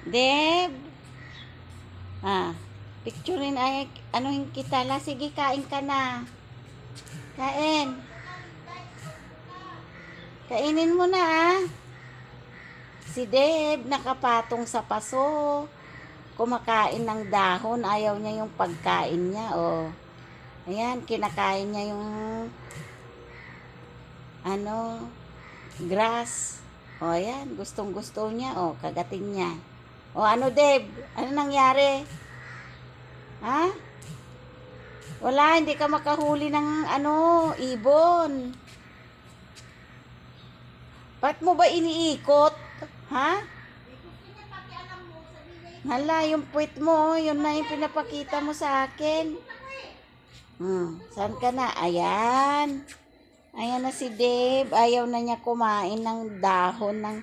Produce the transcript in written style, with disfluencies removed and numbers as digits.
Deb, picturein ay, anuhin kita la. Sige, kain ka na. Kain. Kainin mo na Si Deb, nakapatong sa paso. Kumakain ng dahon. Ayaw niya yung pagkain niya, oh. Ayan, kinakain niya yung, grass. O, ayan, gustong-gusto niya, oh, kagating niya. O, Deb? Ano nangyari? Ha? Wala, hindi ka makahuli ng, ibon. Ba't mo ba iniikot? Ha? Hala, yung puwit mo, yun na yung pinapakita mo sa akin. Saan ka na? Ayan. Ayan na si Dave. Ayaw na niya kumain ng dahon ng